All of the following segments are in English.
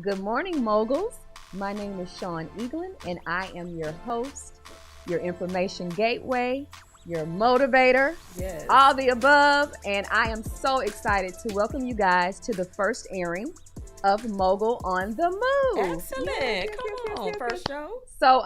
Good morning, moguls. My name is Shawn Eaglin, and I am your host, your information gateway, your motivator, yes, all the above. And I am so excited to welcome you guys to the first airing of Mogul on the Move. Excellent. Come on, first show. So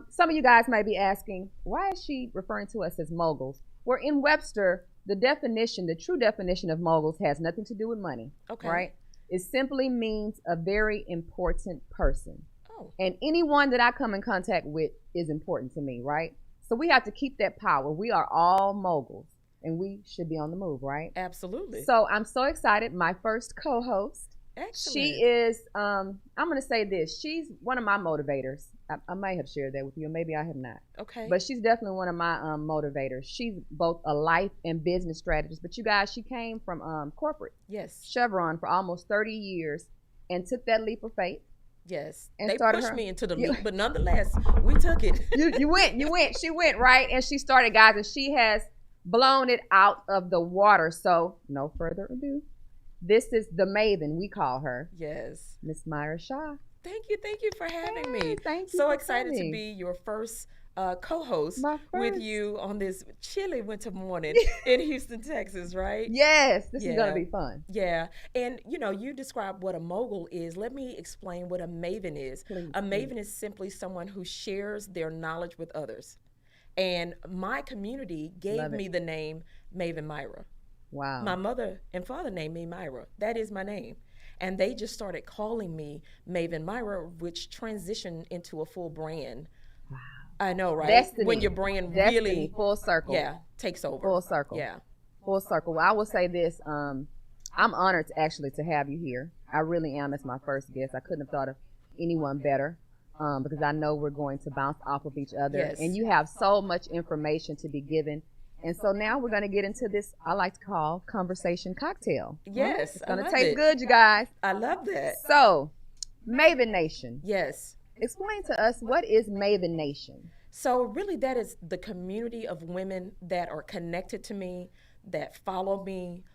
some of you guys might be asking, why is she referring to us as moguls? We're in Webster. The definition, the true definition of moguls has nothing to do with money, right? It simply means a very important person. Oh. And anyone that I come in contact with is important to me, right? So we have to keep that power. We are all moguls, and we should be on the move, right? Absolutely. So I'm so excited. My first co-host. Excellent. She is, I'm going to say this. She's one of my motivators. I may have shared that with you, or maybe I have not. Okay. But she's definitely one of my motivators. She's both a life and business strategist. But you guys, she came from corporate. Yes. Chevron for almost 30 years and took that leap of faith. Yes. And they pushed me into the leap, but nonetheless, we took it. You went. She went, right? And she started, guys, and she has blown it out of the water. So no further ado. This is the Maven, we call her. Yes. Miss Miara Shaw. Thank you for having me. Thank you. So excited to be your first co-host with you on this chilly winter morning in Houston, Texas, right? Yes, this is going to be fun. Yeah, and you described what a mogul is. Let me explain what a maven is. Please, a maven is simply someone who shares their knowledge with others. And my community gave me the name Maven Miara. Wow. My mother and father named me Miara. That is my name. And they just started calling me Maven Miara, which transitioned into a full brand. Wow. I know, right? Destiny. When your brand Destiny, really full circle. Yeah, takes over. Full circle. Yeah. Full circle. Well, I will say this. I'm honored to have you here. I really am as my first guest. I couldn't have thought of anyone better because I know we're going to bounce off of each other. Yes. And you have so much information to be given. And so now we're going to get into this, I like to call conversation cocktail. Yes. It's going to taste good, you guys. I love that. So, Maven Nation. Yes. Explain to us, what is Maven Nation? So really that is the community of women that are connected to me, that follow me.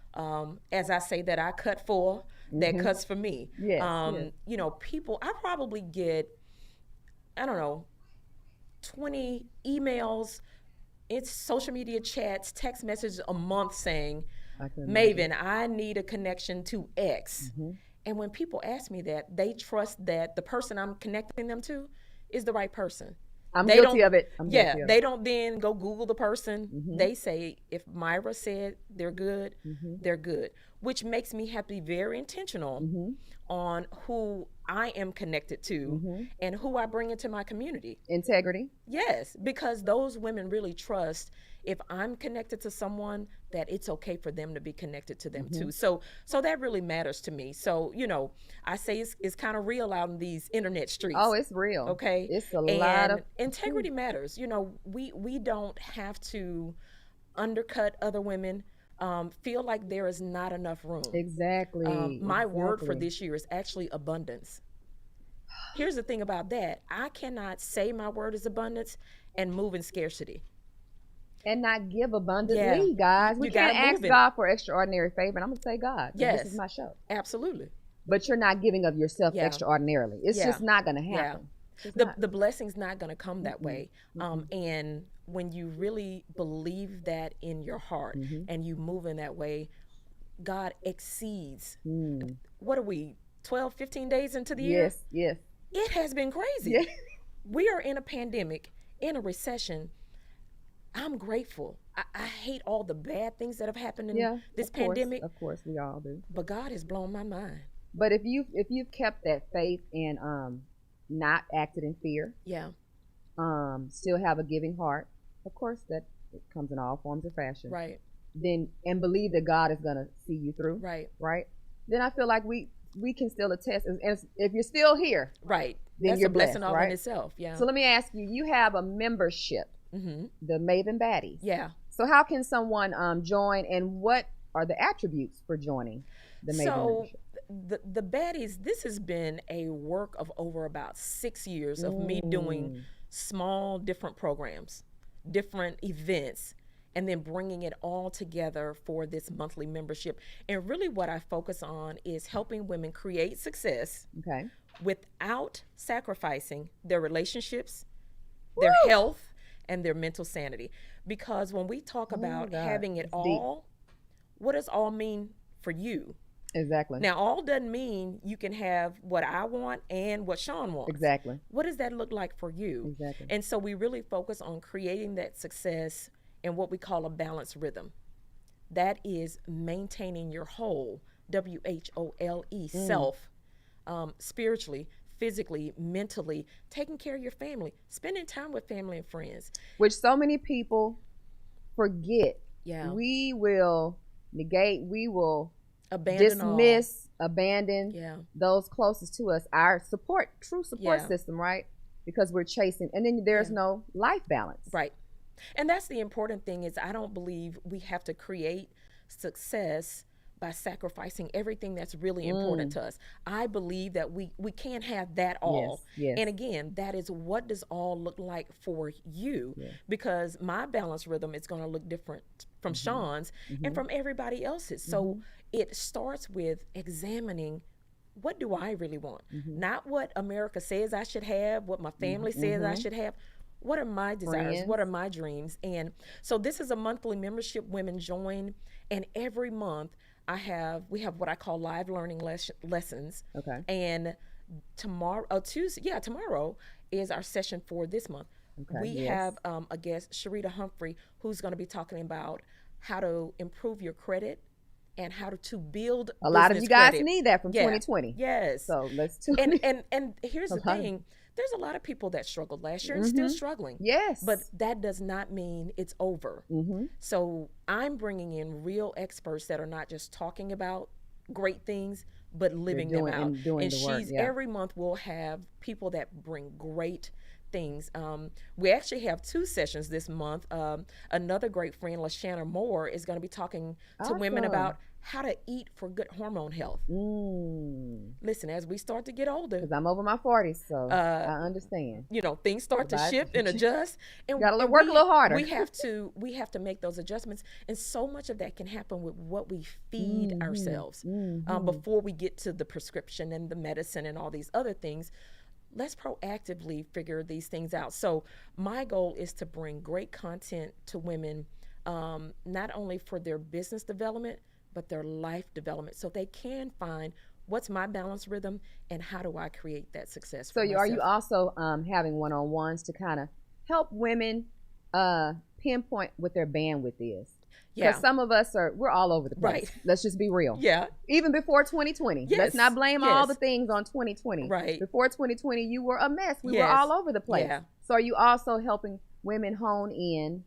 As I say, that I cut for, that cuts for me. Yes, people, I probably get, 20 emails, it's social media chats, text messages a month saying, Maven, I need a connection to X. And when people ask me that, they trust that the person I'm connecting them to is the right person. I'm guilty of it. They don't then go Google the person. They say, if Miara said they're good, they're good, which makes me have to be very intentional on who I am connected to and who I bring into my community. Integrity. Yes, because those women really trust if I'm connected to someone that it's okay for them to be connected to them too. So that really matters to me. So, I say it's kind of real out in these internet streets. Oh, it's real. Okay. It's a lot of integrity matters. We don't have to undercut other women, feel like there is not enough room. Exactly. My word for this year is actually abundance. Here's the thing about that. I cannot say my word is abundance and move in scarcity. And not give abundantly, guys. We can't ask God for extraordinary favor. And I'm going to say God. Yes. This is my show. Absolutely. But you're not giving of yourself extraordinarily. It's just not going to happen. The blessing's not going to come that way. And when you really believe that in your heart and you move in that way, God exceeds. What are we, 12, 15 days into the year? Yes. It has been crazy. Yeah. We are in a pandemic, in a recession. I'm grateful. I hate all the bad things that have happened in this pandemic. Of course, we all do. But God has blown my mind. But if you've kept that faith and not acted in fear, still have a giving heart, of course that it comes in all forms of fashion. Right. Then and believe that God is gonna see you through. Right. Then I feel like we can still attest. And if you're still here, right, then that's you're a blessing blessed, all right? in itself. Yeah. So let me ask you. You have a membership, the Maven Baddies. Yeah. So how can someone join, and what are the attributes for joining the Maven membership? The Baddies, this has been a work of over about 6 years of me doing small different programs, different events, and then bringing it all together for this monthly membership. And really what I focus on is helping women create success without sacrificing their relationships, their health, and their mental sanity. Because when we talk about having it all, what does all mean for you? Exactly. Now, all doesn't mean you can have what I want and what Shawn wants. Exactly. What does that look like for you? Exactly. And so we really focus on creating that success in what we call a balanced rhythm. That is maintaining your whole, WHOLE, self, spiritually, physically, mentally, taking care of your family, spending time with family and friends. Which so many people forget. Yeah. We will negate, we will abandon those closest to us, our true support system, right? Because we're chasing, and then there's no life balance. Right. And that's the important thing is I don't believe we have to create success by sacrificing everything that's really important to us. I believe that we can't have that all. Yes. And again, that is what does all look like for you? Because my balance rhythm is going to look different from Shawn's and from everybody else's. So it starts with examining, what do I really want? Not what America says I should have, what my family says I should have. What are my desires? Friends. What are my dreams? And so this is a monthly membership women join, and every month we have what I call live learning lessons. Okay. And tomorrow is our session for this month. Okay. We have a guest, Sharita Humphrey, who's going to be talking about how to improve your credit and how to build a lot of you guys credit. Need that from 2020. Yes. So let's tune in. And here's the thing. There's a lot of people that struggled last year and still struggling. Yes. But that does not mean it's over. So I'm bringing in real experts that are not just talking about great things, but living them out. And she's every month we'll have people that bring great things. We actually have 2 sessions this month. Another great friend, LaShanna Moore, is going to be talking to women about how to eat for good hormone health. Listen, as we start to get older, because I'm over my 40s, so I understand. You know, things start to shift and adjust, and gotta work a little harder. We have to make those adjustments, and so much of that can happen with what we feed ourselves before we get to the prescription and the medicine and all these other things. Let's proactively figure these things out. So my goal is to bring great content to women, not only for their business development, but their life development, so they can find what's my balance rhythm and how do I create that success for myself. Are you also having one-on-ones to kind of help women pinpoint what their bandwidth is? Because some of us we're all over the place. Right. Let's just be real. Yeah. Even before 2020. Yes. Let's not blame all the things on 2020. Right. Before 2020, you were a mess. We were all over the place. Yeah. So are you also helping women hone in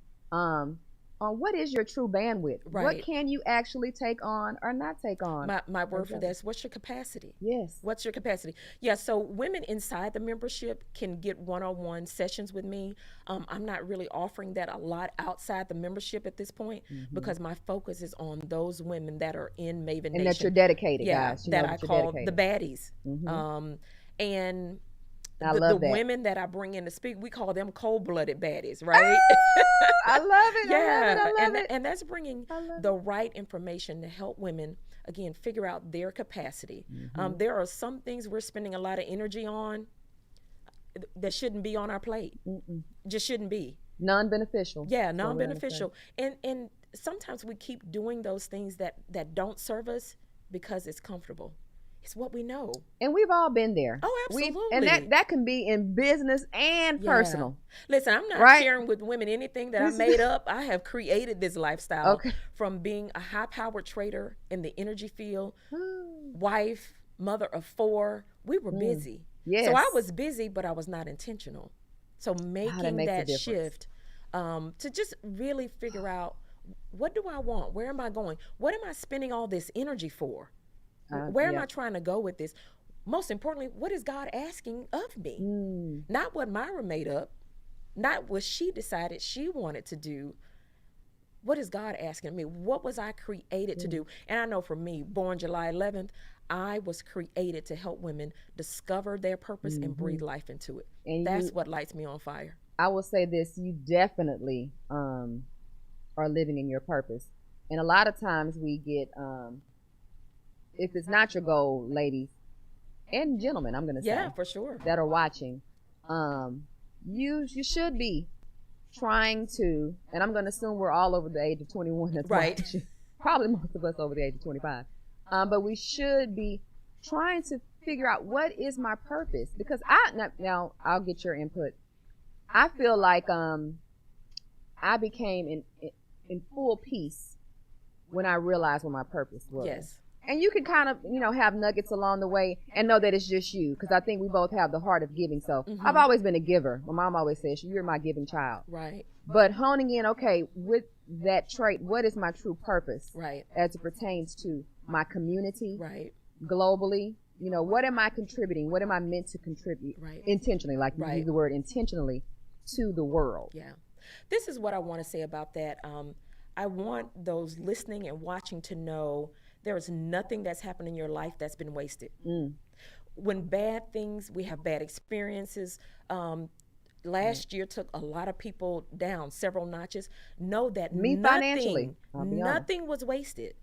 on what is your true bandwidth? Right. What can you actually take on or not take on? My word for that is, what's your capacity? Yes. What's your capacity? Yeah, so women inside the membership can get one-on-one sessions with me. I'm not really offering that a lot outside the membership at this point because my focus is on those women that are in Maven Nation. And that you're dedicated, guys. That I call the baddies. And the women that I bring in to speak, we call them cold-blooded baddies, right? I love it. I love it. And that's bringing the right information to help women, again, figure out their capacity. There are some things we're spending a lot of energy on that shouldn't be on our plate. Just shouldn't be. Non-beneficial. Yeah, non-beneficial. And sometimes we keep doing those things that don't serve us because it's comfortable. It's what we know. And we've all been there. Oh, absolutely. And that can be in business and personal. Listen, I'm not sharing with women anything that I made up. I have created this lifestyle from being a high-powered trader in the energy field, wife, mother of 4. We were busy. Yes. So I was busy, but I was not intentional. So making that shift to just really figure out, what do I want? Where am I going? What am I spending all this energy for? Where am I trying to go with this? Most importantly, what is God asking of me? Not what Myra made up, not what she decided she wanted to do. What is God asking of me? What was I created to do? And I know for me, born July 11th, I was created to help women discover their purpose and breathe life into it. And that's what lights me on fire. I will say this, you definitely are living in your purpose. And a lot of times we get... if it's not your goal, ladies, and gentlemen, I'm going to say. Yeah, for sure. That are watching. You should be trying to, and I'm going to assume we're all over the age of 21 that's right. watching. Probably most of us over the age of 25. But we should be trying to figure out what is my purpose. Because now I'll get your input. I feel like I became in full peace when I realized what my purpose was. Yes. And you can kind of, have nuggets along the way and know that it's just you. Because I think we both have the heart of giving. So I've always been a giver. My mom always says, you're my giving child. Right. But honing in, okay, with that trait, what is my true purpose? Right. As it pertains to my community. Right. Globally. What am I contributing? What am I meant to contribute? Right. Intentionally, like you use the word intentionally, to the world. Yeah. This is what I want to say about that. I want those listening and watching to know there is nothing that's happened in your life that's been wasted. When we have bad experiences. Last year took a lot of people down several notches. Know that financially, nothing was wasted.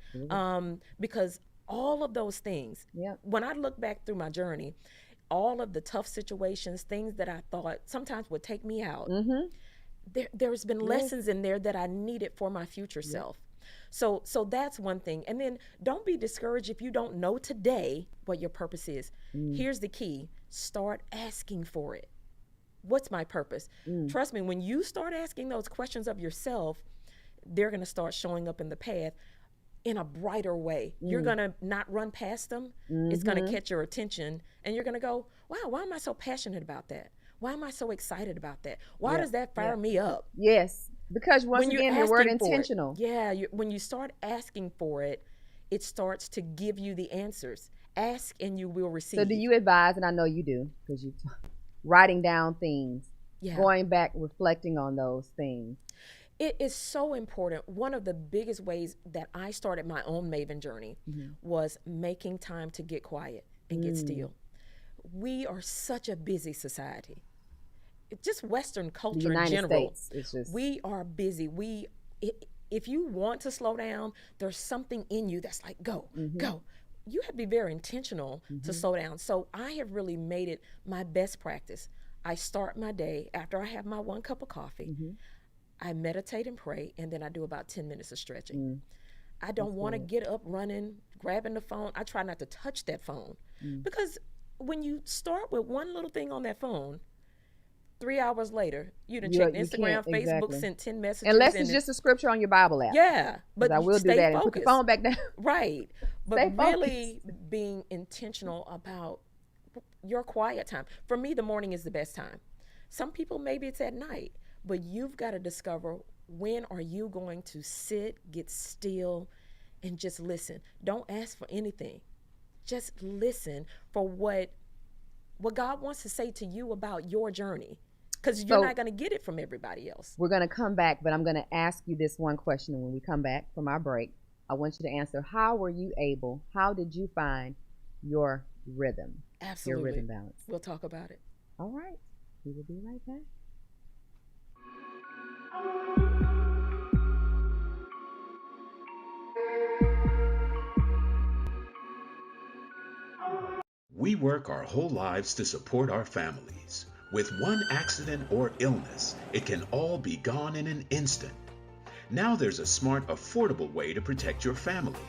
Because all of those things, when I look back through my journey, all of the tough situations, things that I thought sometimes would take me out, there's been lessons in there that I needed for my future self. So that's one thing. And then don't be discouraged if you don't know today what your purpose is. Here's the key. Start asking for it. What's my purpose? Trust me, when you start asking those questions of yourself, they're going to start showing up in the path in a brighter way. You're going to not run past them. It's going to catch your attention. And you're going to go, wow, why am I so passionate about that? Why am I so excited about that? Why does that fire me up? Yes. Because once again, the word intentional. When you start asking for it, it starts to give you the answers. Ask and you will receive. So do you advise, and I know you do, because you writing down things, going back, reflecting on those things? It is so important. One of the biggest ways that I started my own Maven journey was making time to get quiet and get still. We are such a busy society. Just Western culture in general. We are busy. If you want to slow down, there's something in you that's like, go. You have to be very intentional to slow down. So I have really made it my best practice. I start my day after I have my 1 cup of coffee. I meditate and pray, and then I do about 10 minutes of stretching. I don't want to get up running, grabbing the phone. I try not to touch that phone because when you start with one little thing on that phone, 3 hours later, you done checked Instagram, Facebook, sent 10 messages. Unless it's just a scripture on your Bible app. Yeah. But I will do that and put the phone back down. Right. But really being intentional about your quiet time. For me, the morning is the best time. Some people, maybe it's at night, but you've got to discover when are you going to sit, get still, and just listen. Don't ask for anything. Just listen for what God wants to say to you about your journey, because you're not going to get it from everybody else. We're going to come back, but I'm going to ask you this one question. And when we come back from our break, I want you to answer, how did you find your rhythm? Absolutely. Your rhythm balance. We'll talk about it. All right. We will be right back. We work our whole lives to support our families. With one accident or illness, it can all be gone in an instant. Now there's a smart, affordable way to protect your family.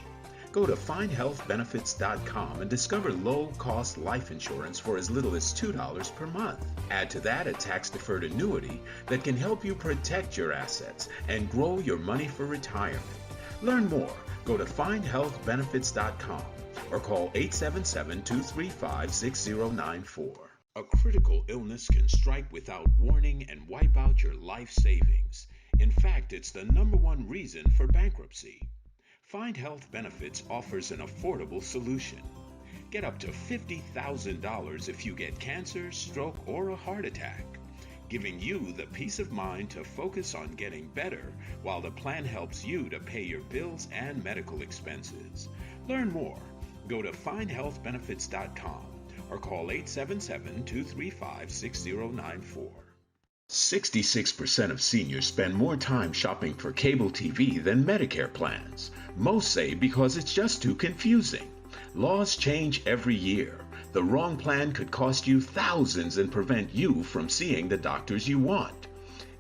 Go to findhealthbenefits.com and discover low-cost life insurance for as little as $2 per month. Add to that a tax-deferred annuity that can help you protect your assets and grow your money for retirement. Learn more. Go to findhealthbenefits.com or call 877-235-6094. A critical illness can strike without warning and wipe out your life savings. In fact, it's the #1 reason for bankruptcy. Find Health Benefits offers an affordable solution. Get up to $50,000 if you get cancer, stroke, or a heart attack, giving you the peace of mind to focus on getting better while the plan helps you to pay your bills and medical expenses. Learn more. Go to findhealthbenefits.com or call 877-235-6094. 66% of seniors spend more time shopping for cable TV than Medicare plans. Most say because it's just too confusing. Laws change every year. The wrong plan could cost you thousands and prevent you from seeing the doctors you want.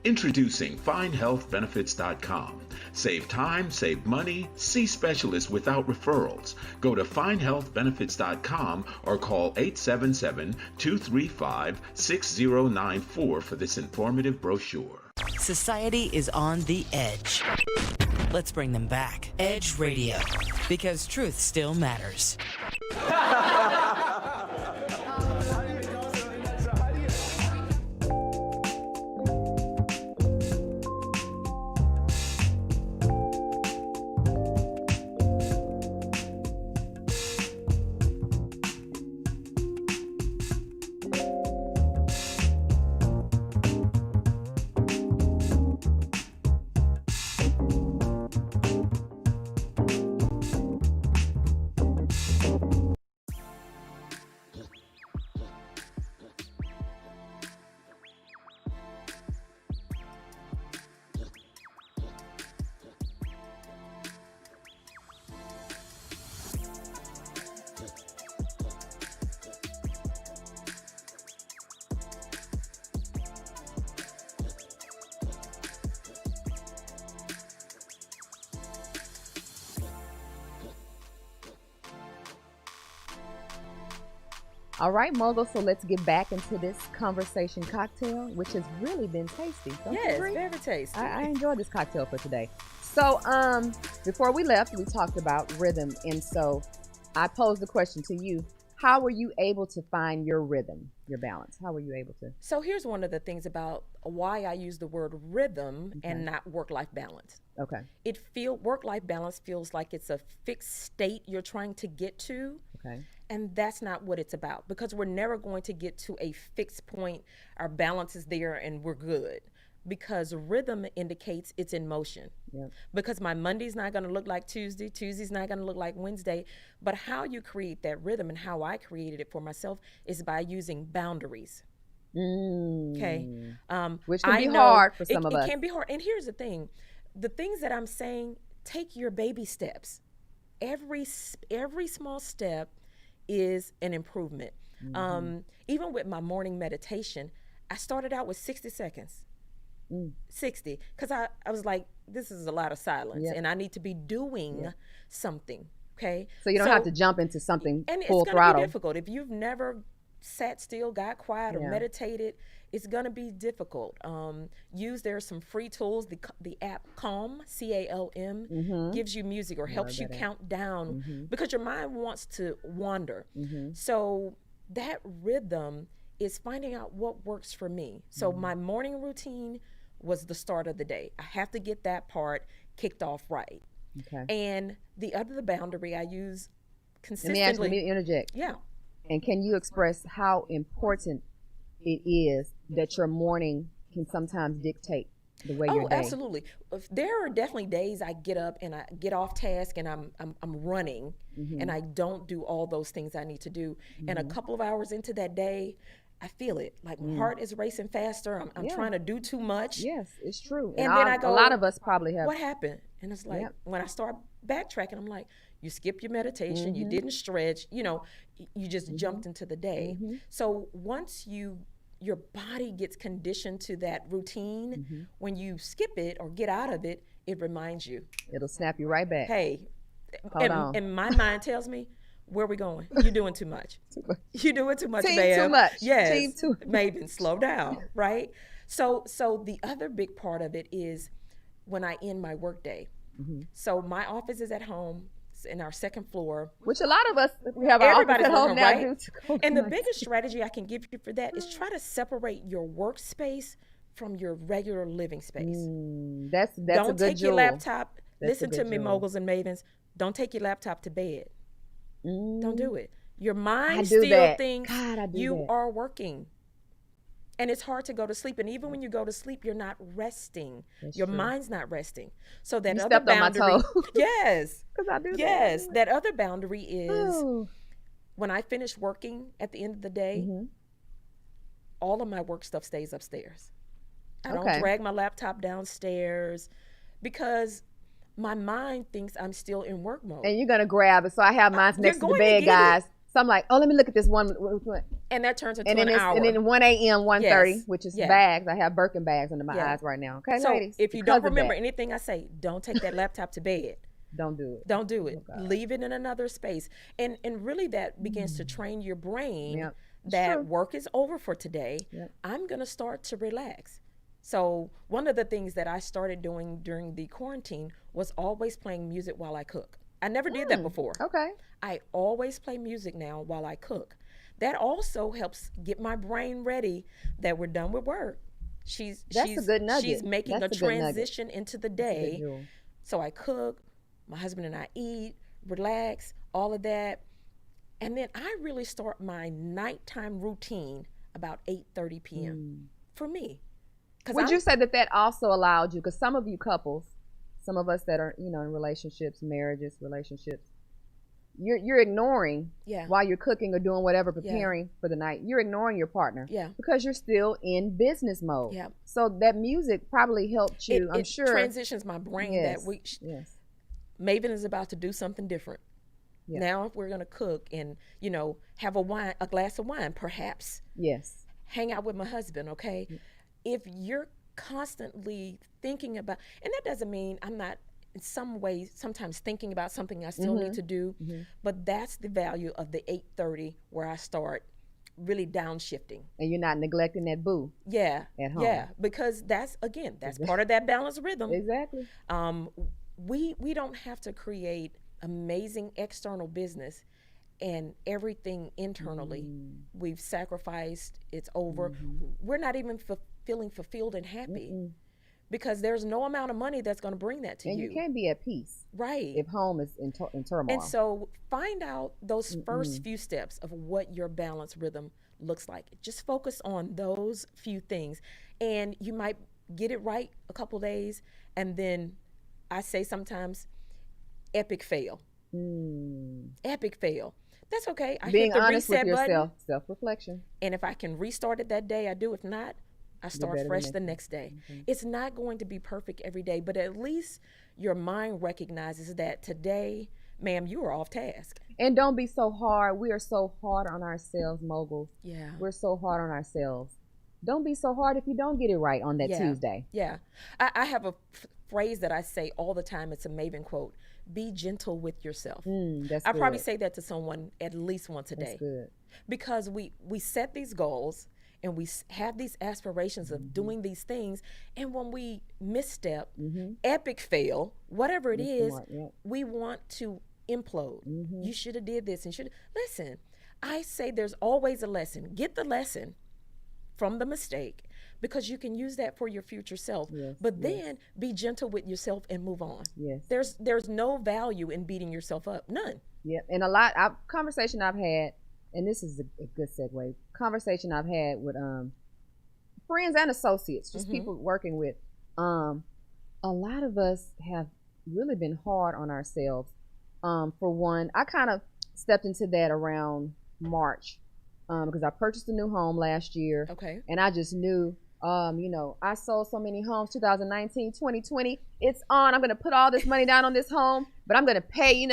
Introducing FindHealthBenefits.com. Save time, save money, see specialists without referrals. Go to FindHealthBenefits.com or call 877-235-6094 for this informative brochure. Society is on the edge. Let's bring them back. Edge Radio. Because truth still matters. All right, Mogul, so let's get back into this conversation cocktail, which has really been tasty. Yes, very tasty. I enjoyed this cocktail for today. So before we left, we talked about rhythm. And so I posed the question to you. How were you able to find your rhythm, your balance? How were you able to? So here's one of the things about why I use the word rhythm and not work-life balance. Okay. Work-life balance feels like it's a fixed state you're trying to get to. Okay. And that's not what it's about, because we're never going to get to a fixed point. Our balance is there and we're good, because rhythm indicates it's in motion. Yep. Because my Monday's not going to look like Tuesday, Tuesday's not going to look like Wednesday. But how you create that rhythm, and how I created it for myself, is by using boundaries. Okay. Which can be hard for some of us. It can be hard. And here's the thing. The things that I'm saying, take your baby steps. Every small step is an improvement. Even with my morning meditation, I started out with 60 seconds. 60, because I was like, this is a lot of silence, and I need to be doing something. Okay. So you don't have to jump into something and full it's throttle. Be difficult if you've never sat still, got quiet, or meditated. It's gonna be difficult. There are some free tools. The app Calm, CALM, gives you music or helps you count down, because your mind wants to wander. So that rhythm is finding out what works for me. So my morning routine was the start of the day. I have to get that part kicked off right. Okay. And the boundary I use consistently. Let me interject. Yeah. And can you express how important it is that your morning can sometimes dictate the way your day? Oh, absolutely. There are definitely days I get up and I get off task and I'm running, and I don't do all those things I need to do. And a couple of hours into that day, I feel it. Like my heart is racing faster. I'm trying to do too much. Yes, it's true. And then I go, a lot of us probably have. What happened? And it's like, when I start backtracking, I'm like, you skipped your meditation, you didn't stretch, you just jumped into the day. So once your body gets conditioned to that routine, when you skip it or get out of it, it reminds you. It'll snap you right back. Hey, and my mind tells me, where are we going? You're doing too much. You're doing too much, Team too much. Yes. Team too. Maven, slow down, right? So the other big part of it is when I end my workday. So my office is at home in our second floor. Which a lot of us, we have our office at home now. Right? And the biggest strategy I can give you for that is try to separate your workspace from your regular living space. That's Don't a good take your jewel. laptop. Listen to me, moguls and mavens. Don't take your laptop to bed. Don't do it. Your mind still thinks you are working. And it's hard to go to sleep. And even when you go to sleep, you're not resting. Your mind's not resting. So that other boundary. On my toe. Yes. Because I do that. Yes. That other boundary is when I finish working at the end of the day, all of my work stuff stays upstairs. I don't drag my laptop downstairs because my mind thinks I'm still in work mode. And you're going to grab it. So I have mine next to the bed, guys. So I'm like, oh, let me look at this one. And that turns into an hour. And then 1 a.m., 1:30, which is bags. I have Birkin bags under my eyes right now. Okay, so ladies. If you don't remember anything I say, don't take that laptop to bed. Don't do it. Don't do it. Okay. Leave it in another space. And really that begins to train your brain that work is over for today. I'm going to start to relax. So one of the things that I started doing during the quarantine was always playing music while I cook. I never did that before. Okay. I always play music now while I cook. That also helps get my brain ready that we're done with work. She's a good nugget. She's making a transition into the day. So I cook, my husband and I eat, relax, all of that. And then I really start my nighttime routine about 8:30 p.m. for me. Would you say that also allowed you, because some of you couples, some of us that are, in relationships, marriages, you're ignoring while you're cooking or doing whatever, preparing for the night. You're ignoring your partner because you're still in business mode. Yeah. So that music probably helped you. I'm sure transitions my brain that we. Maven is about to do something different. Yeah. Now, if we're going to cook and have a glass of wine, perhaps. Yes. Hang out with my husband. Okay. Yeah. If you're constantly thinking about, and that doesn't mean I'm not in some ways sometimes thinking about something I still need to do, but that's the value of the 8:30 where I start really downshifting. And you're not neglecting that boo. Yeah. At home. Yeah, because that's part of that balanced rhythm. Exactly. We don't have to create amazing external business and everything internally we've sacrificed. It's over. We're not even feeling fulfilled and happy because there's no amount of money that's going to bring that to you. And you can't be at peace, right? If home is in turmoil. And so find out those first few steps of what your balanced rhythm looks like. Just focus on those few things, and you might get it right a couple days, and then I say sometimes epic fail. Epic fail. That's okay. I Being hit the honest reset with yourself, button, self-reflection. And if I can restart it that day, I do. If not, I start fresh the next day. It's not going to be perfect every day, but at least your mind recognizes that today, ma'am, you are off task. And don't be so hard. We are so hard on ourselves, moguls. Yeah. We're so hard on ourselves. Don't be so hard if you don't get it right on that Tuesday. Yeah. I have a phrase that I say all the time. It's a Maven quote. Be gentle with yourself. That's I good. probably say that to someone at least once a day. That's good. Because we set these goals and we have these aspirations of doing these things, and when we misstep, epic fail, whatever it is, we want to implode. You should have did this and should listen. I say there's always a lesson. Get the lesson from the mistake, because you can use that for your future self. But then be gentle with yourself and move on. There's no value in beating yourself up. None. And conversation I've had, and this is a good segue, conversation I've had with friends and associates, just people working with, a lot of us have really been hard on ourselves. For one, I kind of stepped into that around March, because I purchased a new home last year. Okay. And I just knew, I sold so many homes, 2019, 2020. It's on. I'm going to put all this money down on this home, but I'm going to pay,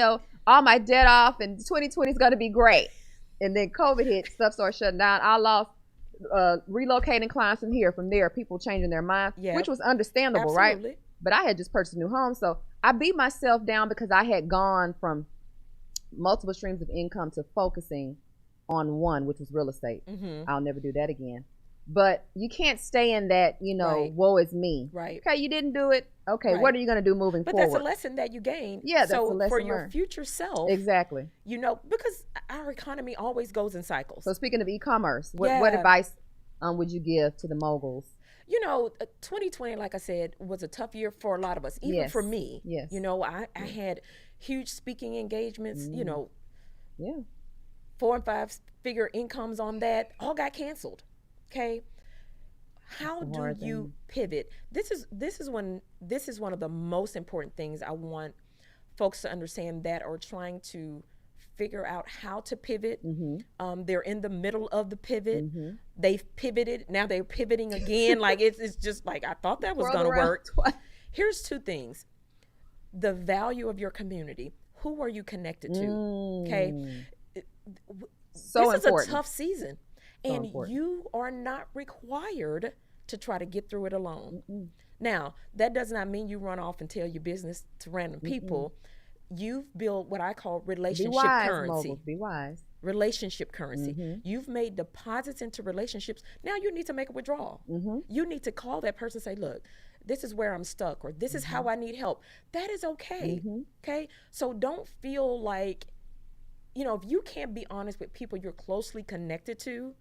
all my debt off, and 2020 is going to be great. And then COVID hit, stuff started shutting down. I lost relocating clients from there, people changing their mind, which was understandable, right? But I had just purchased a new home. So I beat myself down because I had gone from multiple streams of income to focusing on one, which was real estate. I'll never do that again. But you can't stay in that, woe is me. Right. Okay, you didn't do it. Okay, what are you going to do moving forward? But that's a lesson that you gained. Yeah, that's a lesson for your learned. future self. Exactly. Because our economy always goes in cycles. So speaking of e-commerce, what advice would you give to the moguls? 2020, like I said, was a tough year for a lot of us, even for me. Yes. I had huge speaking engagements, 4 and 5 figure incomes on that, all got canceled. Okay. How do you pivot? This is one of the most important things I want folks to understand that are trying to figure out how to pivot. They're in the middle of the pivot. They've pivoted. Now they're pivoting again. Like it's just like, I thought that was going to work. Here's 2 things. The value of your community. Who are you connected to? Okay. So this important. is a tough season, So and important. you are not required to try to get through it alone. Mm-mm. Now, that does not mean you run off and tell your business to random people. You've built what I call Be relationship wise, currency. moguls. Be wise. Relationship currency. Mm-hmm. You've made deposits into relationships. Now you need to make a withdrawal. Mm-hmm. You need to call that person and say, look, this is where I'm stuck, or this is how I need help. That is okay. Mm-hmm. Okay? So don't feel like, if you can't be honest with people you're closely connected to,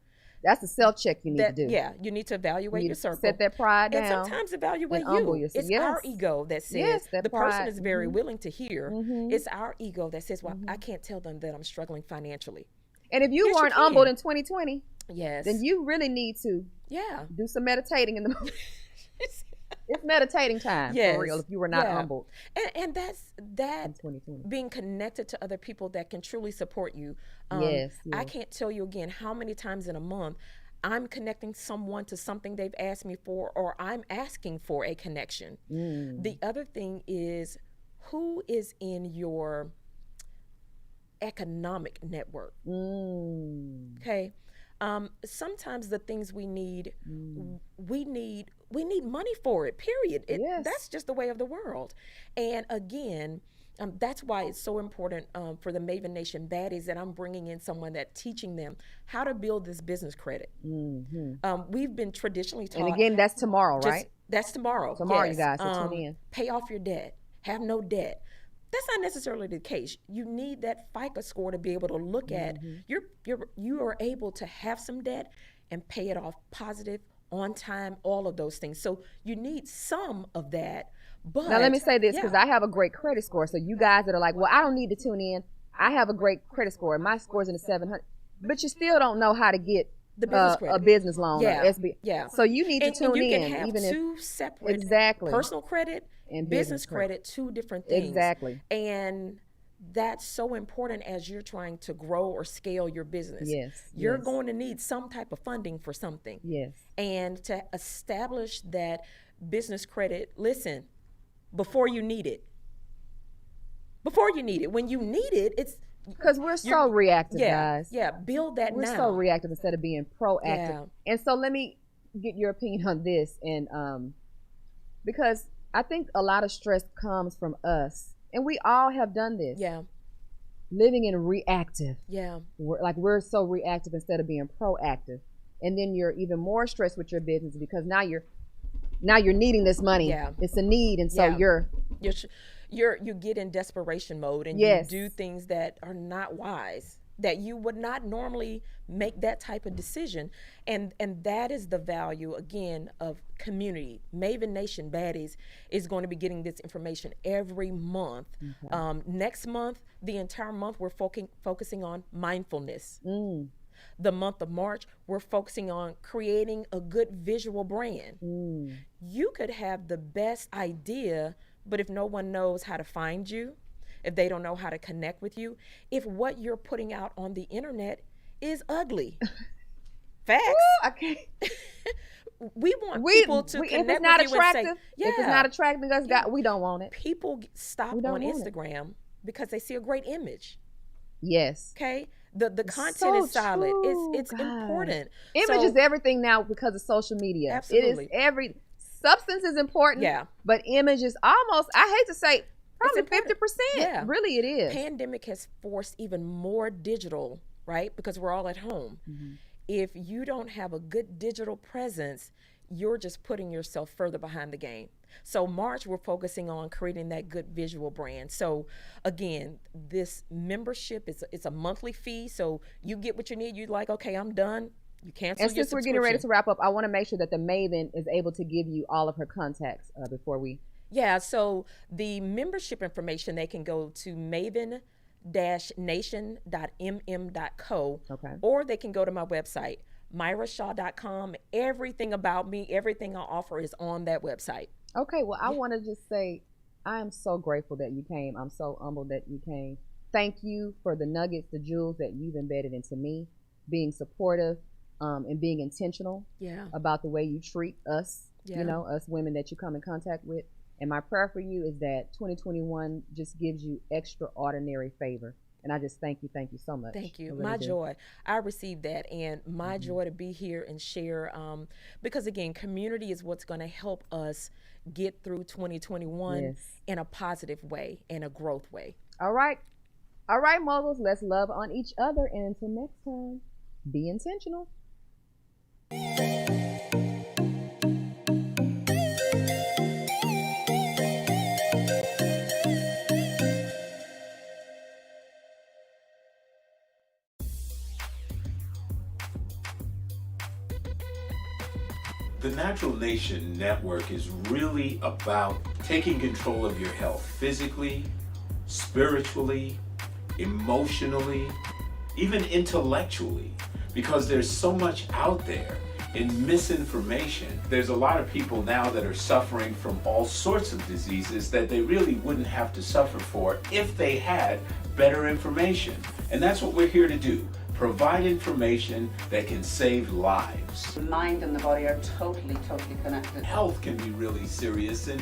That's a self check you need to do. yeah, you need to evaluate You your need to circle. set that pride down. And sometimes evaluate and humble you. yourself. It's Yes. our ego that says, Yes, that the person pride. is very willing to hear. Mhm. It's our ego that says, well, I can't tell them that I'm struggling financially. And if you Yes, you weren't can. humbled in 2020, Yes. then you really need to Yeah. do some meditating in the It's meditating time, Yes. for real, if you were not Yeah. humbled And that's in that 2020. being connected to other people that can truly support you. Yes, I yes. can't tell you again how many times in a month I'm connecting someone to something they've asked me for, or I'm asking for a connection. The other thing is, who is in your economic network? Okay. Sometimes the things we need, we need money for it, period. Yes. That's just the way of the world. And again, that's why it's so important for the Maven Nation baddies that I'm bringing in someone that teaching them how to build this business credit. We've been traditionally taught. And again, that's tomorrow, right? That's tomorrow. Tomorrow, yes. you guys, so tune in. Pay off your debt. Have no debt. That's not necessarily the case. You need that FICO score to be able to look at you are able to have some debt and pay it off positive, on time, all of those things. So you need some of that. But Now, let me say this, because yeah. I have a great credit score. So you guys that are like, well, I don't need to tune in. I have a great credit score. My score's in the 700. But you still don't know how to get The business a credit. business loan Yeah. or SB. Yeah. So you need to And tune you in. can have even two separate Exactly. personal credit And business business credit. credit, two different things. Exactly. And that's so important as you're trying to grow or scale your business. Yes, You're yes. going to need some type of funding for something. Yes. And to establish that business credit, listen, before you need it. Before you need it. When you need it, it's Because we're so reactive, yeah, guys. yeah. Build that We're now. so reactive instead of being proactive. Yeah. And so let me get your opinion on this. And because I think a lot of stress comes from us, and we all have done this. Yeah. Living in reactive. Yeah. We're so reactive instead of being proactive. And then you're even more stressed with your business because now you're needing this money. Yeah. It's a need, and so Yeah. You get in desperation mode and Yes. you do things that are not wise, that you would not normally make that type of decision. And that is the value, again, of community. Maven Nation Baddies is going to be getting this information every month. Okay. Next month, the entire month, we're focusing on mindfulness. Mm. The month of March, we're focusing on creating a good visual brand. Mm. You could have the best idea, but if no one knows how to find you, if they don't know how to connect with you, if what you're putting out on the internet is ugly. Facts. Ooh, I can't. We want people to if connect it's not with you attractive, and say, yeah. if it's not attracting us, we don't want it. People stop We don't on want it. Instagram because they see a great image. Yes. Okay? The content So is solid. true, It's God. important. Image So- is everything now because of social media. Absolutely. It is substance is important. Yeah. But image is almost, I hate to say, probably important. 50%. Yeah. Really it is. Pandemic has forced even more digital, right? Because we're all at home. Mm-hmm. If you don't have a good digital presence, you're just putting yourself further behind the game. So March, we're focusing on creating that good visual brand. So again, this membership it's a monthly fee. So you get what you need. You're like, okay, I'm done. You cancel And your since we're getting ready to subscription. wrap up, I want to make sure that the Maven is able to give you all of her contacts before we. Yeah, so the membership information, they can go to maven-nation.mm.co. Okay. Or they can go to my website, MyraShaw.com. Everything about me, everything I offer is on that website. Okay, well, I want to just say I am so grateful that you came. I'm so humbled that you came. Thank you for the nuggets, the jewels that you've embedded into me, being supportive and being intentional Yeah. about the way you treat us, Yeah. us women that you come in contact with. And my prayer for you is that 2021 just gives you extraordinary favor. And I just thank you so much. Thank you. Really My do. joy. I received that, and my joy to be here and share. Because again, community is what's going to help us get through 2021 in a positive way, in a growth way. All right, moguls. Let's love on each other, and until next time, be intentional. The Natural Nation Network is really about taking control of your health physically, spiritually, emotionally, even intellectually, because there's so much out there in misinformation. There's a lot of people now that are suffering from all sorts of diseases that they really wouldn't have to suffer for if they had better information. And that's what we're here to do. Provide information that can save lives. The mind and the body are totally connected. Health can be really serious, and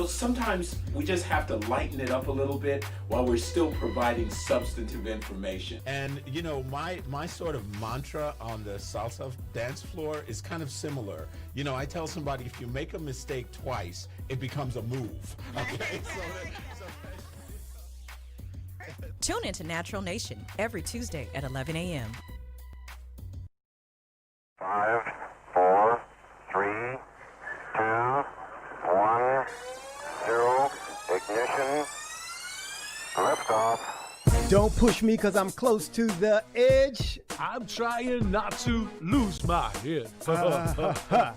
sometimes we just have to lighten it up a little bit while we're still providing substantive information. And my sort of mantra on the salsa dance floor is kind of similar. I tell somebody, if you make a mistake twice, it becomes a move. Okay. Tune into Natural Nation every Tuesday at 11 a.m. 5, 4, 3, 2, 1, 0, ignition, liftoff. Don't push me because I'm close to the edge. I'm trying not to lose my head.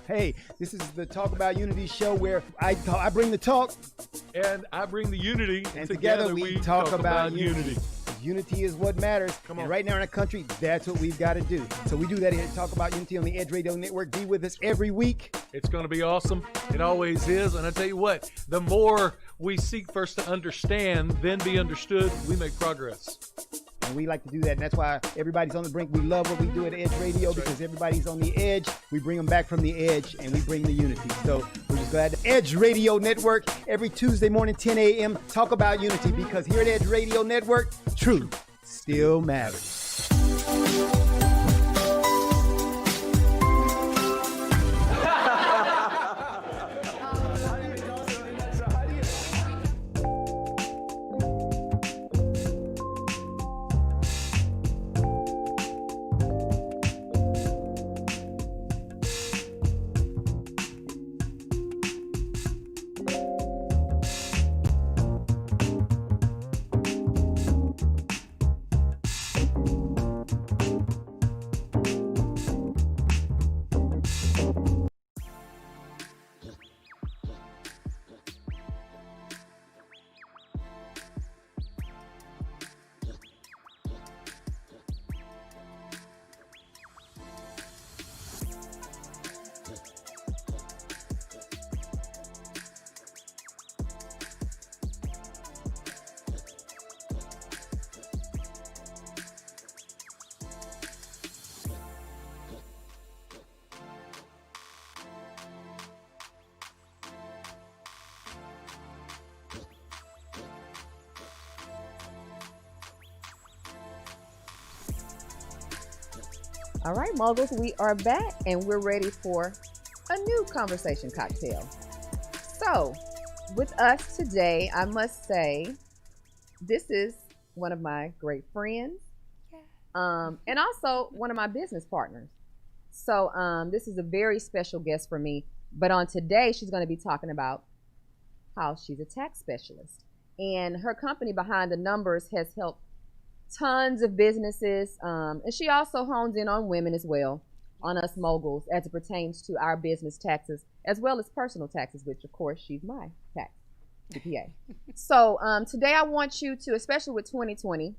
Hey, this is the Talk About Unity show where I bring the talk. And I bring the unity. And together we talk about unity. Unity is what matters. Come on. And right now in our country, that's what we've got to do. So we do that here at Talk About Unity on the Edge Radio Network. Be with us every week. It's going to be awesome. It always is. And I tell you what, the more we seek first to understand, then be understood, we make progress. And we like to do that. And that's why everybody's on the brink. We love what we do at Edge Radio because everybody's on the edge. We bring them back from the edge and we bring the unity. So we're just glad to Edge Radio Network every Tuesday morning, 10 a.m. Talk about unity because here at Edge Radio Network, truth still matters. All right, moguls, we are back and we're ready for a new conversation cocktail. So, with us today, I must say, this is one of my great friends, and also one of my business partners. So, this is a very special guest for me. But on today, she's going to be talking about how she's a tax specialist, and her company Behind the Numbers has helped tons of businesses, and she also hones in on women as well, on us moguls as it pertains to our business taxes as well as personal taxes, which of course she's my tax CPA. So today I want you to, especially with 2020,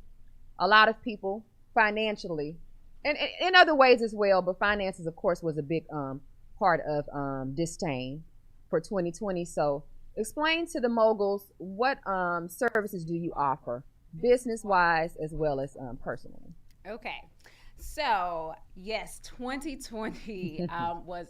a lot of people financially and in other ways as well, but finances of course was a big part of disdain for 2020. So explain to the moguls, what services do you offer business-wise as well as personally? Okay, So, yes, 2020 was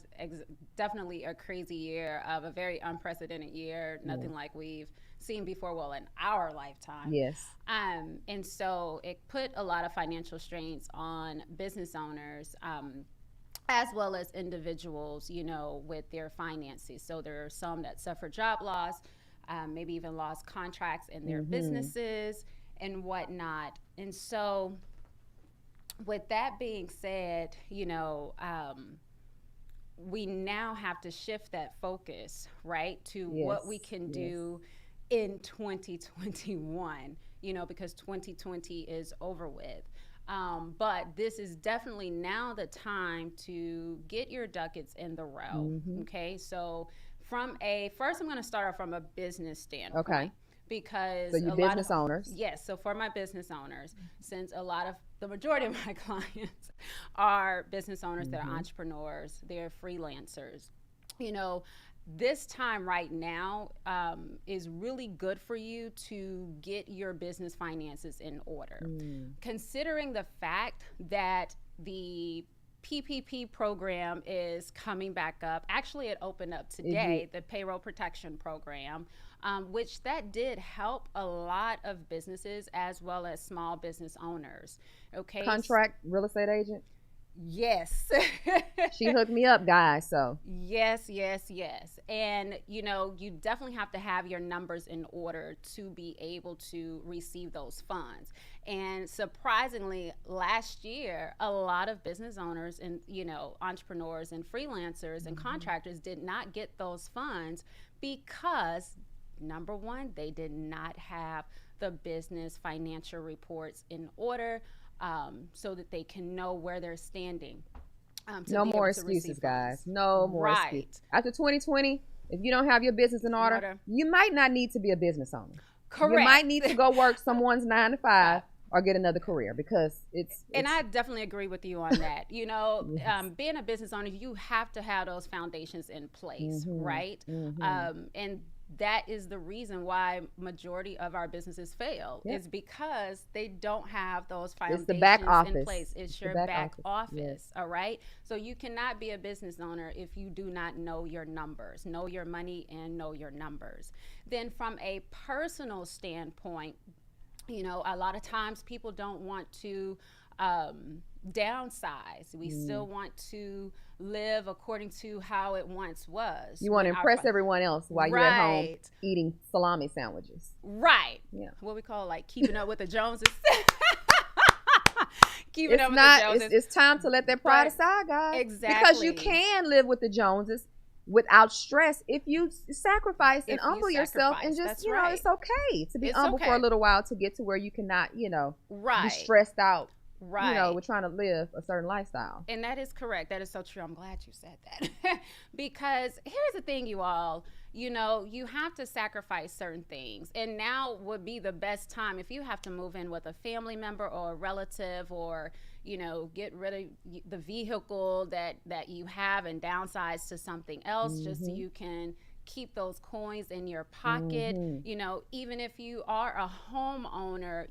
definitely a crazy year, of a very unprecedented year, nothing like we've seen before, well, in our lifetime. Yes. And so it put a lot of financial strains on business owners, as well as individuals, with their finances. So there are some that suffer job loss, maybe even lost contracts in their businesses and whatnot. And so with that being said, we now have to shift that focus, right, to what we can do in 2021, because 2020 is over with. But this is definitely now the time to get your ducats in the row. Okay, so first I'm going to start off from a business standpoint. Okay. Because so you business owners. Yes, so for my business owners, since the majority of my clients are business owners, they're entrepreneurs, they're freelancers, this time right now is really good for you to get your business finances in order. Considering the fact that the PPP program is coming back up. Actually, it opened up today, the payroll protection program, which that did help a lot of businesses as well as small business owners. Okay. Contract real estate agent. Yes. She hooked me up, guys. So yes. And you definitely have to have your numbers in order to be able to receive those funds. And surprisingly, last year, a lot of business owners and entrepreneurs and freelancers and contractors did not get those funds because, number one, they did not have the business financial reports in order, so that they can know where they're standing. No more excuses, guys. No more excuses. After 2020, if you don't have your business in order, you might not need to be a business owner. Correct. You might need to go work someone's 9 to 5 or get another career because it's and I definitely agree with you on that. Being a business owner, you have to have those foundations in place, right? And that is the reason why majority of our businesses fail is because they don't have those foundations in place. It's your back office. All right. So you cannot be a business owner if you do not know your numbers, know your money and know your numbers. Then from a personal standpoint, a lot of times people don't want to downsize. We still want to live according to how it once was. You want to impress everyone else while you're at home eating salami sandwiches. Right. Yeah. What we call keeping up with the Joneses. It's time to let that pride aside, guys. Exactly. Because you can live with the Joneses without stress if you sacrifice and humble yourself and just, it's okay to be humble for a little while to get to where you cannot, be stressed out. We're trying to live a certain lifestyle. And that is correct. That is so true. I'm glad you said that. Because here's the thing, you all, you have to sacrifice certain things. And now would be the best time if you have to move in with a family member or a relative or, get rid of the vehicle that you have and downsize to something else just so you can keep those coins in your pocket. Even if you are a homeowner,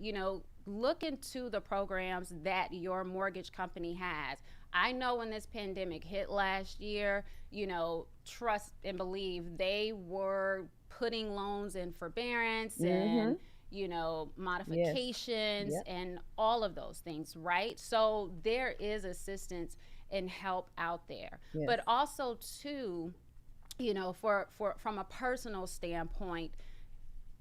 look into the programs that your mortgage company has. I know when this pandemic hit last year, trust and believe they were putting loans in forbearance and, modifications and all of those things, right? So there is assistance and help out there. But also too, from a personal standpoint,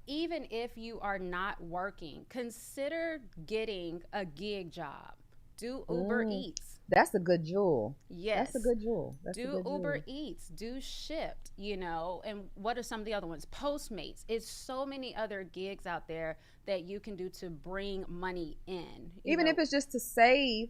even if you are not working, consider getting a gig job. Do Uber Eats. That's a good jewel. Yes. That's a good jewel. Do Uber Eats. Do Shipt, and what are some of the other ones? Postmates. It's so many other gigs out there that you can do to bring money in. Even if it's just to save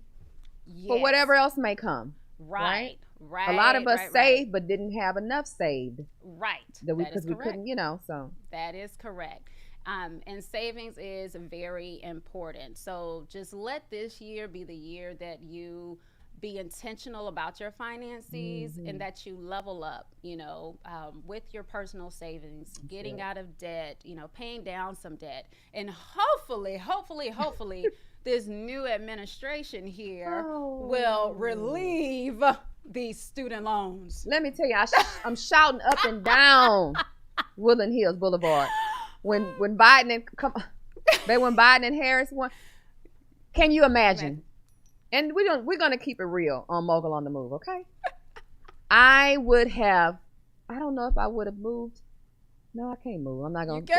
for whatever else may come. Right. A lot of us saved but didn't have enough saved. Right. Because we couldn't, so. That is correct. And savings is very important. So just let this year be the year that you be intentional about your finances and that you level up, with your personal savings, getting out of debt, paying down some debt. And hopefully, this new administration here will relieve these student loans. Let me tell you, I'm shouting up and down Woodland Hills Boulevard when Biden and Harris won. Can you imagine? And we're gonna keep it real on Mogul on the Move, okay? I don't know if I would have moved. No, I can't move. I'm not going to.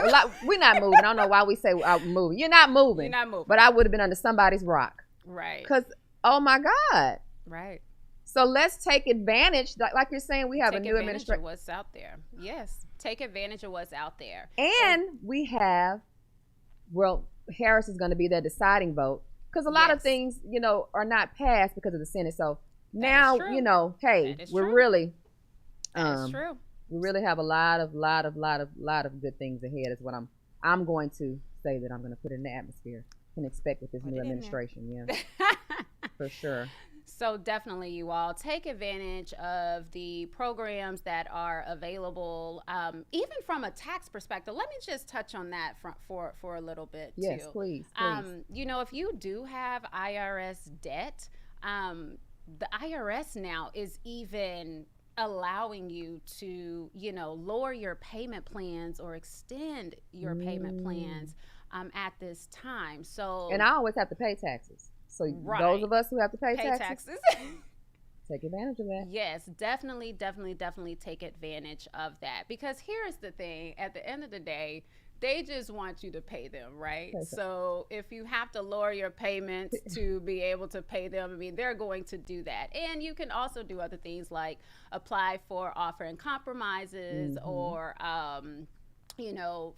We're not moving. I don't know why we say I'm moving. You're not moving. You're not moving. But I would have been under somebody's rock. Right. Because, oh my God. Right. So let's take advantage. Like you're saying, we have a new administration. Take advantage of what's out there. Yes. Take advantage of what's out there. And we have, Harris is going to be their deciding vote. Because a lot of things, are not passed because of the Senate. So now, hey, we're really. That's true. We really have a lot of good things ahead. Is what I'm going to say that I'm going to put in the atmosphere. Can expect with this new administration. Yeah, for sure. So definitely, you all take advantage of the programs that are available, even from a tax perspective. Let me just touch on that for a little bit too. Yes, please. If you do have IRS debt, the IRS now is even allowing you to, lower your payment plans or extend your payment plans at this time. So, and I always have to pay taxes. So those of us who have to pay taxes. Take advantage of that. Yes, definitely take advantage of that. Because here's the thing, at the end of the day, they just want you to pay them, right? So if you have to lower your payments to be able to pay them, they're going to do that. And you can also do other things like apply for offer and compromises or,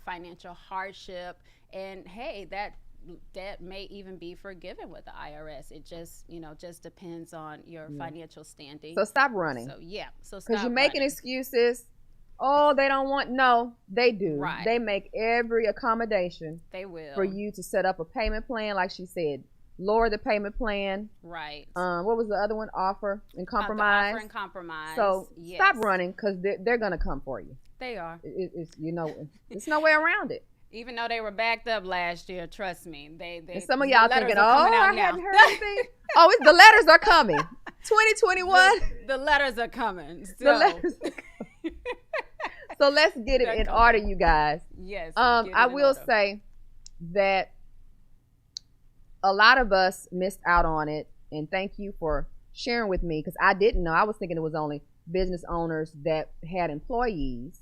financial hardship. And hey, that debt may even be forgiven with the IRS. It just depends on your financial standing. So stop running. So stop because you're making excuses. Oh, they don't want. No, they do. Right. They make every accommodation. They will. For you to set up a payment plan, like she said, lower the payment plan. Right. What was the other one? Offer and compromise. Offer and compromise. So stop running because they're gonna come for you. They are. It's no way around it. Even though they were backed up last year, trust me, they and some of y'all thinking, I hadn't heard anything. The letters are coming. 2021. The letters are coming. So. The letters are coming. So let's get it in order, you guys. Yes. I will say that a lot of us missed out on it, and thank you for sharing with me because I didn't know. I was thinking it was only business owners that had employees.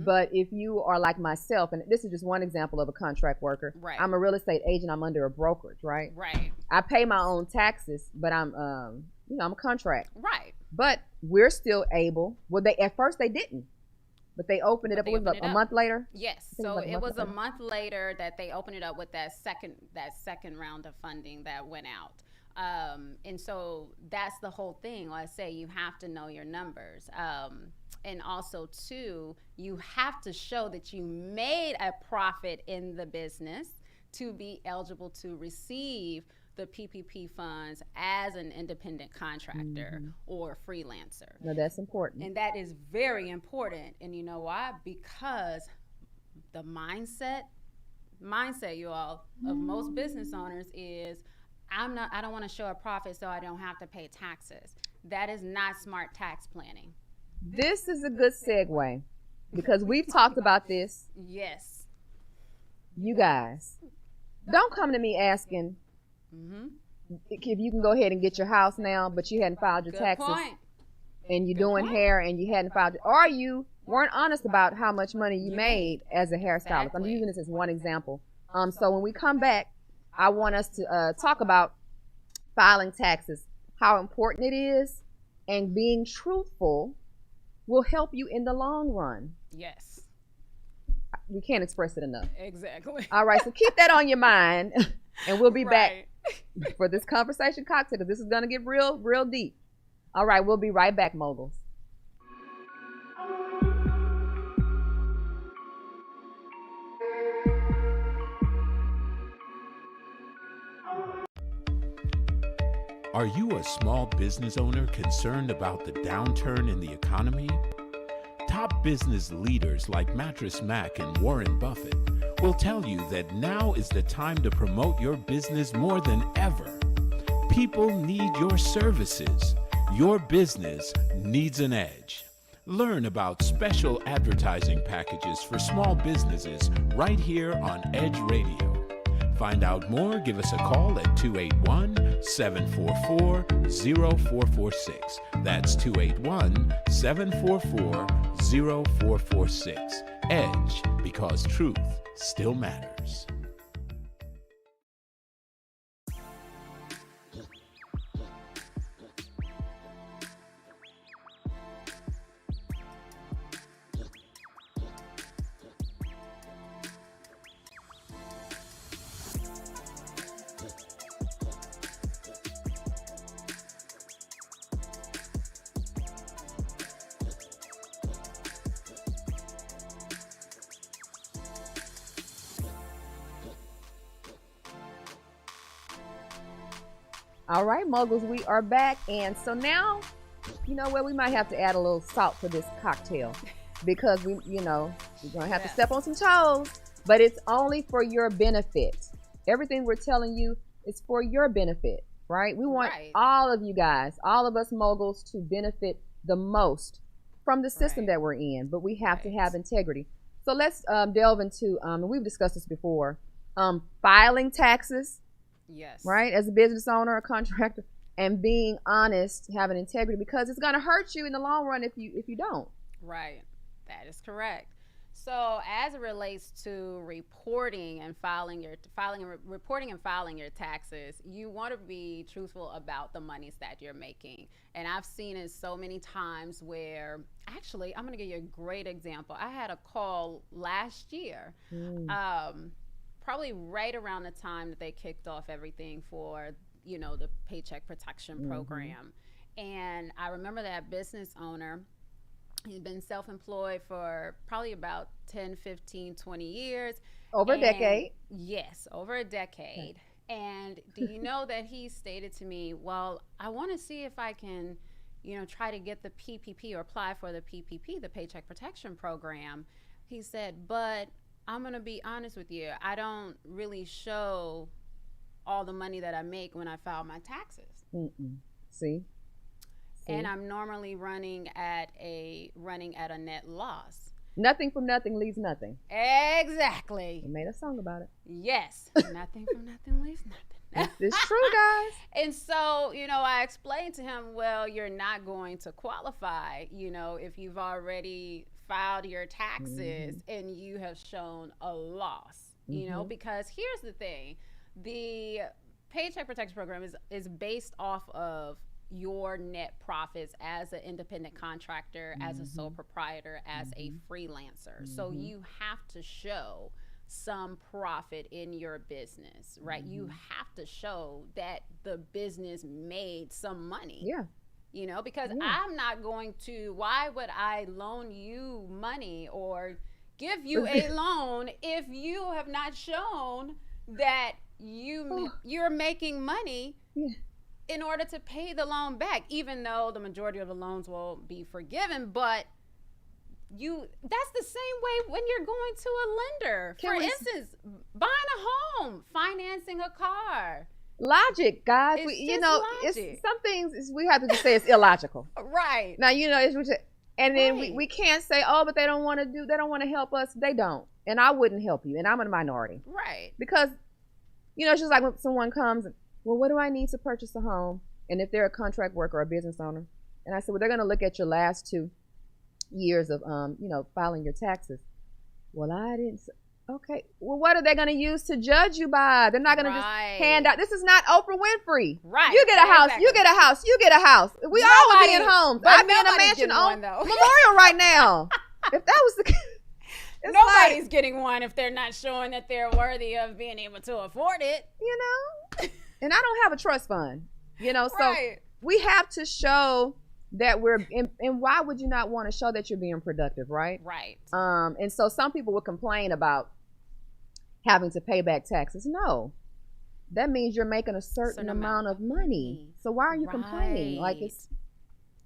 But if you are like myself, and this is just one example of a contract worker, I'm a real estate agent. I'm under a brokerage, right? Right. I pay my own taxes, but I'm a contract. Right. But we're still able. Well, at first they didn't. But they opened it up. It was a month later. Yes, so it was a month later that they opened it up with that second round of funding that went out. And so that's the whole thing. Like I say, you have to know your numbers. And also, too, you have to show that you made a profit in the business to be eligible to receive the PPP funds as an independent contractor or freelancer. No, that's important. And that is very important. And you know why? Because the mindset, you all, of most business owners is, I don't want to show a profit so I don't have to pay taxes. That is not smart tax planning. This is a good segue because we've talked about this. Yes. You guys, don't come to me asking if you can go ahead and get your house now, but you hadn't filed your taxes. Point. And you're doing hair and you hadn't filed it, or you weren't honest about how much money you made as a hairstylist. Exactly. I'm using this as one example. So when we come back, I want us to talk about filing taxes, how important it is, and being truthful will help you in the long run. Yes. We can't express it enough. Exactly. All right, so keep that on your mind, and we'll be back for this conversation cocktail. This is going to get real deep. All right, we'll be right back, moguls. Are you a small business owner concerned about the downturn in the economy? Top business leaders like Mattress Mac and Warren Buffett will tell you that now is the time to promote your business more than ever. People need your services. Your business needs an edge. Learn about special advertising packages for small businesses right here on Edge Radio. Find out more, give us a call at 281-744-0446. That's 281-744-0446. Edge, because truth still matters. All right, Moguls, we are back. And so now, you know what, we might have to add a little salt to this cocktail because we're going to have to step on some toes, but it's only for your benefit. Everything we're telling you is for your benefit, right? We want all of you guys, all of us moguls to benefit the most from the system that we're in, but we have to have integrity. So let's delve into, and we've discussed this before, filing taxes. Yes. Right? As a business owner, a contractor, and being honest, having integrity, because it's going to hurt you in the long run if you don't. Right. That is correct. So as it relates to reporting and filing your taxes, you want to be truthful about the monies that you're making. And I've seen it so many times where, actually, I'm going to give you a great example. I had a call last year. Probably right around the time that they kicked off everything for, the Paycheck Protection Program. And I remember that business owner, he'd been self-employed for probably about 10, 15, 20 years. Over a decade. Yes, over a decade. And do you know that he stated to me, well, I want to see if I can, try to get the PPP or apply for the PPP, the Paycheck Protection Program. He said, but I'm going to be honest with you. I don't really show all the money that I make when I file my taxes. See? And I'm normally running at a net loss. Nothing from nothing leaves nothing. Exactly. They made a song about it. Yes. Nothing from nothing leaves nothing. It's true, guys. And so, I explained to him, well, you're not going to qualify, if you've already filed your taxes and you have shown a loss, because here's the thing. The Paycheck Protection Program is based off of your net profits as an independent contractor, as a sole proprietor, as a freelancer. So you have to show some profit in your business, right? You have to show that the business made some money. Yeah. Because I'm not going to, why would I loan you money or give you a loan if you have not shown that you're making money in order to pay the loan back, even though the majority of the loans will be forgiven, but that's the same way when you're going to a lender. For instance, buying a home, financing a car. Logic, guys. It's some things we have to just say it's illogical. Right. Now, and then we can't say, oh, but they don't want to help us. They don't. And I wouldn't help you. And I'm a minority. Right. Because, it's just like when someone comes, well, what do I need to purchase a home? And if they're a contract worker or a business owner, and I said, well, they're going to look at your last 2 years of, filing your taxes. Well, I didn't. Okay. Well, what are they going to use to judge you by? They're not going to just hand out. This is not Oprah Winfrey. Right. You get a house. You get a house. You get a house. We all would be in homes. I'd be in a mansion on Memorial right now. If that was the case. Nobody's getting one if they're not showing that they're worthy of being able to afford it. And I don't have a trust fund. So we have to show that we're and why would you not want to show that you're being productive, right? Right. And so some people would complain about having to pay back taxes. No, that means you're making a certain amount of money. So why are you complaining? Like do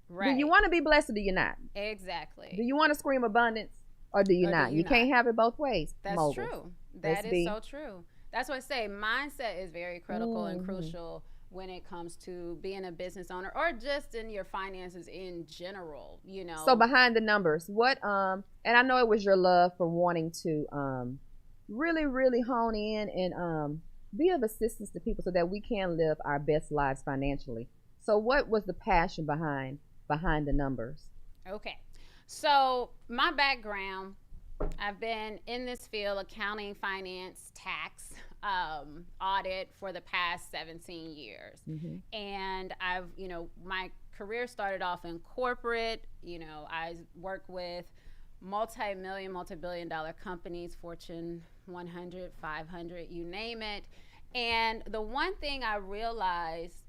you want to be blessed or do you not? Exactly. Do you want to scream abundance Or do you not? You can't have it both ways. That's Moguls. true. That is so true. That's what I say. Mindset is very critical and crucial when it comes to being a business owner or just in your finances in general, you know. So behind the numbers, what and I know it was your love for wanting to really, really hone in and be of assistance to people so that we can live our best lives financially. So what was the passion behind the numbers? Okay. So my background, I've been in this field, accounting, finance, tax, audit for the past 17 years. And I've, you know, my career started off in corporate. You know, I work with multi-billion dollar companies, Fortune 100, 500, you name it. And the one thing I realized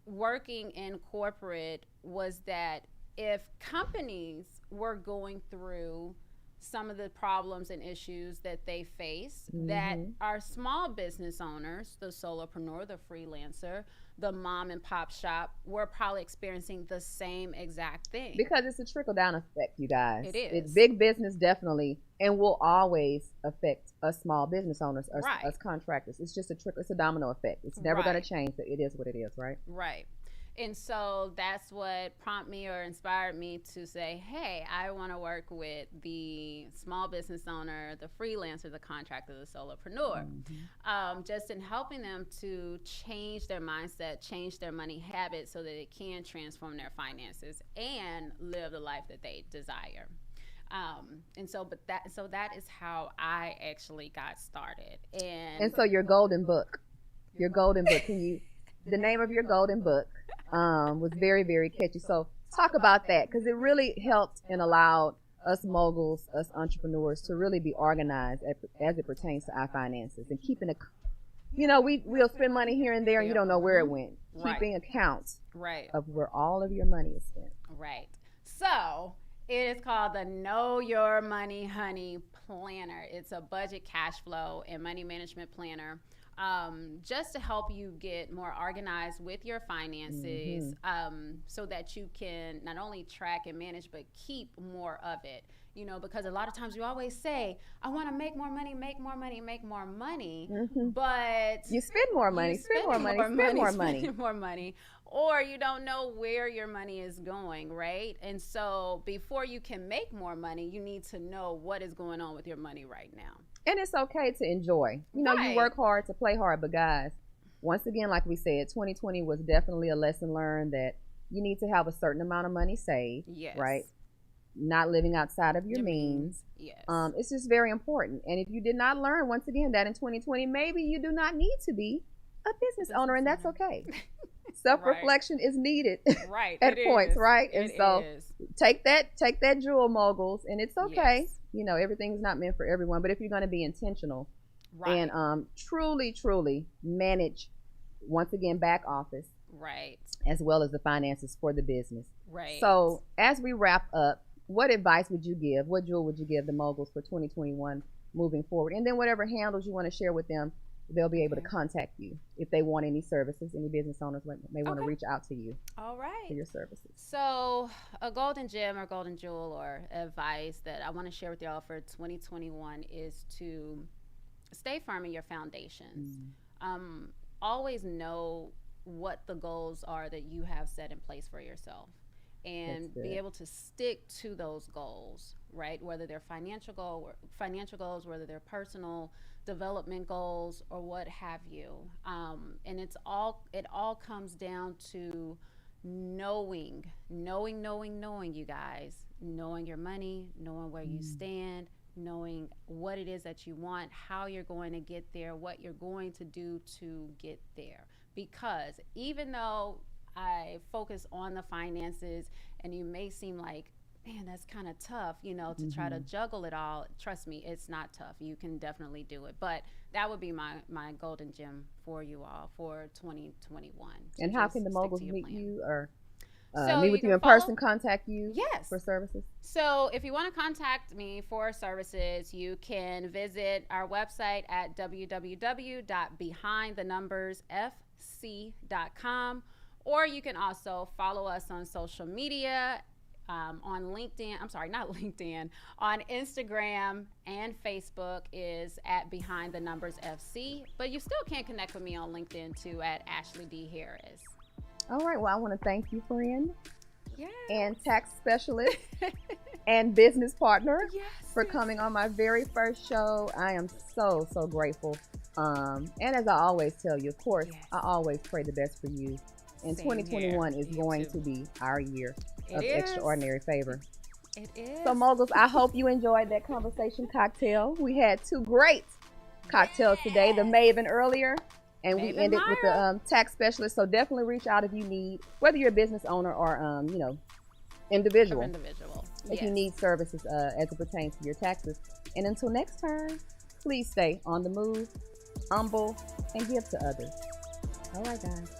working in corporate was that if companies were going through some of the problems and issues that they face, that our small business owners, the solopreneur, the freelancer, the mom and pop shop, were probably experiencing the same exact thing. Because it's a trickle down effect, you guys. It is. It's big business, definitely, and will always affect us small business owners, us contractors. It's just a trickle. It's a domino effect. It's never going to change. It is what it is, right? Right. And so that's what prompted me or inspired me to say, hey, I want to work with the small business owner, the freelancer, the contractor, the solopreneur, just in helping them to change their mindset, change their money habits so that it can transform their finances and live the life that they desire. And so that is how I actually got started. And so your golden book, the name of your golden book was very, very catchy. So talk about that, because it really helped and allowed us moguls, us entrepreneurs, to really be organized as it pertains to our finances and keeping we'll spend money here and there and you don't know where it went. Keeping accounts of where all of your money is spent. Right. So it is called the Know Your Money Honey Planner. It's a budget, cash flow, and money management planner. Just to help you get more organized with your finances, so that you can not only track and manage, but keep more of it. You know, because a lot of times you always say, I want to make more money, make more money, make more money, but you spend more money, spend more money, or you don't know where your money is going, right? And so before you can make more money, you need to know what is going on with your money right now. And it's okay to enjoy. You know, you work hard to play hard, but guys, once again, like we said, 2020 was definitely a lesson learned that you need to have a certain amount of money saved, right? Not living outside of your means. Yes. It's just very important. And if you did not learn, once again, that in 2020, maybe you do not need to be a business owner, and that's okay. Self-reflection is needed at points, right? And so take that jewel, moguls, and it's okay. You know, everything's not meant for everyone, but if you're going to be intentional and truly manage, once again, back office, as well as the finances for the business. So as we wrap up, what advice would you give? What jewel would you give the moguls for 2021 moving forward? And then whatever handles you want to share with them, they'll be able to contact you if they want any services. Any business owners may want to reach out to you. All right. For your services. So a golden gem or golden jewel or advice that I want to share with y'all for 2021 is to stay firm in your foundations. Always know what the goals are that you have set in place for yourself, and be able to stick to those goals, right? Whether they're financial goals, whether they're personal development goals, or what have you. And it all comes down to knowing, you guys, knowing your money, knowing where you stand, knowing what it is that you want, how you're going to get there, what you're going to do to get there. Because even though I focus on the finances, and you may seem like, man, that's kind of tough, you know, to try to juggle it all. Trust me, it's not tough. You can definitely do it. But that would be my golden gem for you all for 2021. And how can the moguls meet you, or meet with you in person, contact you for services? So if you want to contact me for services, you can visit our website at www.behindthenumbersfc.com, or you can also follow us on social media On LinkedIn, I'm sorry, not LinkedIn, on Instagram and Facebook is at Behind the Numbers FC, but you still can connect with me on LinkedIn too at Ashley D. Harris. All right, well, I want to thank you, friend. Yes. And tax specialist and business partner yes, for coming on my very first show. I am so grateful. And as I always tell you, of course, I always pray the best for you. And 2021 is going to be our year of extraordinary favor. It is. So, Moguls, I hope you enjoyed that conversation cocktail. We had two great cocktails today, the Maven earlier, and we ended with the tax specialist. So definitely reach out if you need, whether you're a business owner or, individual. If you need services as it pertains to your taxes. And until next time, please stay on the move, humble, and give to others. All right, guys.